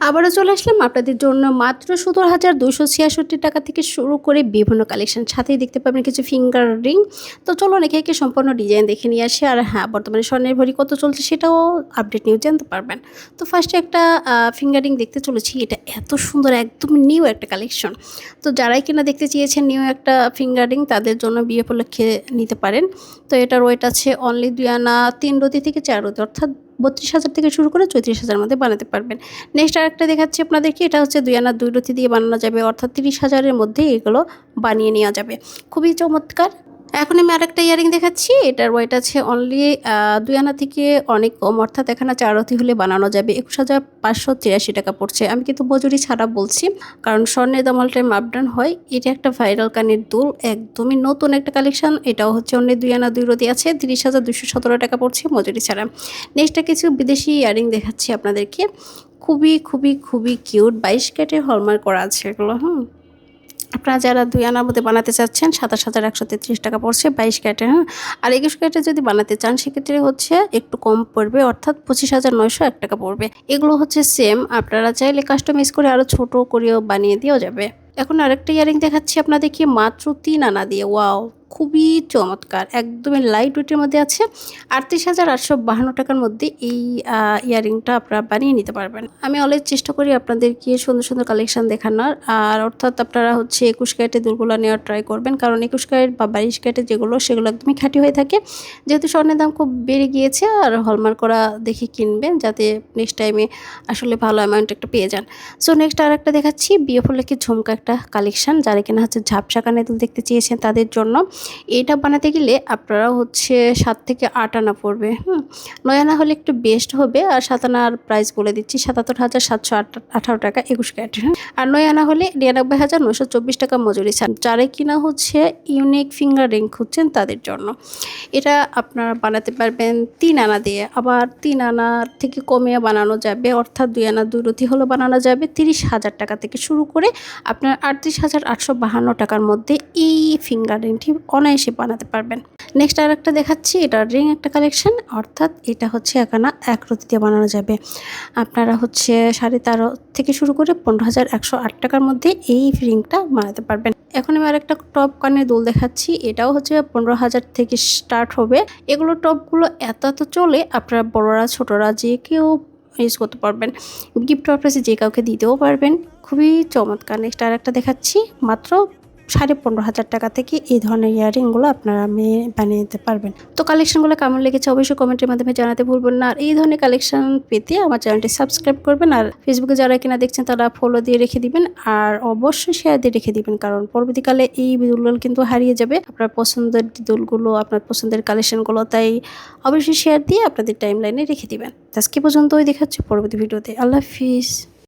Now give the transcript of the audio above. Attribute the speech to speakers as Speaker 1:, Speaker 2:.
Speaker 1: আবারও চলে আসলাম আপনাদের জন্য মাত্র 17,266 টাকা থেকে শুরু করে বিভিন্ন কালেকশন, সাথেই দেখতে পাবেন কিছু ফিঙ্গার রিং। তো চলুন একে একে সম্পূর্ণ ডিজাইন দেখে নিয়ে আসি। আর হ্যাঁ, বর্তমানে স্বর্ণের ভরি কত চলছে সেটাও আপডেট নিউজ জানতে পারবেন। তো ফার্স্টে একটা ফিঙ্গার রিং দেখতে চলেছি। এটা এত সুন্দর, একদম নিউ একটা কালেকশন। তো যারাই কিনা দেখতে চেয়েছেন নিউ একটা ফিঙ্গার রিং, তাদের জন্য বিয়ে উপলক্ষে নিতে পারেন। তো এটার ওয়েট আছে অনলি 2 আনা 3 রতি থেকে 4 রতি, অর্থাৎ 32,000 থেকে শুরু করে 34,000 মধ্যে বানাতে পারবেন। নেক্সট আরেকটা দেখাচ্ছি আপনাদেরকে। এটা হচ্ছে 2 আনা 2 রতি দিয়ে বানানো যাবে, অর্থাৎ 30,000-এর মধ্যে এগুলো বানিয়ে নেওয়া যাবে। খুবই চমৎকার। এখন আমি আরেকটা ইয়ারিং দেখাচ্ছি। এটার ওয়েট আছে অনলি 2 আনা থেকে অনেক কম, অর্থাৎ এখানে 4 রতি হলে বানানো যাবে। 21,583 টাকা পড়ছে। আমি কিন্তু মজুরি ছাড়া বলছি, কারণ স্বর্ণের দাম অল টাইম আপ ডাউন হয়। এটা একটা ভাইরাল কানের দুল, একদমই নতুন একটা কালেকশন। এটাও হচ্ছে অনলি 2 আনা 2 রতি আছে, 30,217 টাকা পড়ছে মজুরি ছাড়া। নেক্সট কিছু বিদেশি ইয়ারিং দেখাচ্ছি আপনাদেরকে। খুবই খুবই খুবই কিউট, 22 ক্যারেটের হলমার্ক করা আছে এগুলো। আপনারা যারা 2 আনার মধ্যে বানাতে চাচ্ছেন 27,133 টাকা পড়ছে 22 ক্যারেটের। আর 21 ক্যারেটের যদি বানাতে চান সেক্ষেত্রে হচ্ছে একটু কম পড়বে, অর্থাৎ 25,901 টাকা পড়বে। এগুলো হচ্ছে সেম, আপনারা চাইলে কাস্টমাইজ করে আরও ছোট করেও বানিয়ে দেওয়া যাবে। এখন আরেকটা ইয়ারিং দেখাচ্ছি আপনাদেরকে মাত্র 3 আনা দিয়ে। ওয়াও, খুবই চমৎকার, একদমই লাইট ওয়েটের মধ্যে আছে। 38,852 টাকার মধ্যে এই ইয়ারিংটা আপনারা বানিয়ে নিতে পারবেন। আমি অলওয়েজ চেষ্টা করি আপনাদেরকে সুন্দর সুন্দর কালেকশন দেখানোর। আর অর্থাৎ আপনারা হচ্ছে 21 ক্যারেটের দুলগুলো নেওয়ার ট্রাই করবেন, কারণ 21 ক্যারেট বা 22 ক্যারেটের যেগুলো সেগুলো একদমই খাঁটি হয়ে থাকে। যেহেতু স্বর্ণের দাম খুব বেড়ে গিয়েছে, আর হলমার্ক করা দেখে কিনবেন, যাতে নেক্সট টাইমে আসলে ভালো অ্যামাউন্ট একটা পেয়ে যান। সো নেক্সট আর একটা দেখাচ্ছি বিয়ে উপলক্ষে ঝুমকা একটা কালেকশন। যারা কিনা হচ্ছে ঝাপসা কানের দুল দেখতে চেয়েছেন তাদের জন্য। এটা বানাতে গেলে আপনারা হচ্ছে 7 থেকে 8 আনা পড়বে। 9 আনা হলে একটু বেস্ট হবে। আর 7 আনার প্রাইস বলে দিচ্ছি 77,718 টাকা 21 ক্যারেট। আর 9 আনা হলে 99,924 টাকা মজুরি ছাড়। যারা কিনা হচ্ছে ইউনিক ফিঙ্গার রিং খুঁজছেন তাদের জন্য এটা আপনারা বানাতে পারবেন 3 আনা দিয়ে। আবার 3 আনার থেকে কমিয়ে বানানো যাবে, অর্থাৎ 2 আনা 2 রতি হলো বানানো যাবে 30,000 টাকা থেকে শুরু করে আপনার 38,852 টাকার মধ্যে এই ফিঙ্গার রিংটি অনায়াসে বানাতে পারবেন। নেক্সট আর একটা দেখাচ্ছি। এটা রিং একটা কালেকশন, অর্থাৎ এটা হচ্ছে 1 আনা 1 রতি দিয়ে বানানো যাবে। আপনারা হচ্ছে 13.5 থেকে শুরু করে 15,108 টাকার মধ্যে এই রিংটা বানাতে পারবেন। এখন আমি আরেকটা টপ কানের দুল দেখাচ্ছি। এটাও হচ্ছে 15,000 থেকে স্টার্ট হবে। এগুলো টপগুলো এত চলে, আপনারা বড়রা ছোটরা যে কেউ ইউজ করতে পারবেন। গিফট পারপাসে যে কাউকে দিতেও পারবেন। খুবই চমৎকার। নেক্সট আর একটা দেখাচ্ছি। মাত্র 15,500 টাকা থেকে এই ধরনের ইয়াররিংগুলো আপনারা বানিয়ে নিতে পারবেন। তো কালেকশনগুলো কেমন লেগেছে অবশ্যই কমেন্টের মাধ্যমে জানাতে ভুলবেন না। আর এই ধরনের কালেকশন পেতে আমার চ্যানেলটি সাবস্ক্রাইব করবেন। আর ফেসবুকে যারা কিনা দেখছেন তারা ফলো দিয়ে রেখে দিবেন, আর অবশ্যই শেয়ার দিয়ে রেখে দিবেন, কারণ পরবর্তীকালে এই দুলগুলো কিন্তু হারিয়ে যাবে, আপনার পছন্দের দুলগুলো, আপনার পছন্দের কালেকশনগুলো। তাই অবশ্যই শেয়ার দিয়ে আপনাদের টাইম লাইনে রেখে দিবেন। আজকে পর্যন্তই দেখাচ্ছি পরবর্তী ভিডিওতে। আল্লাহ হাফিজ।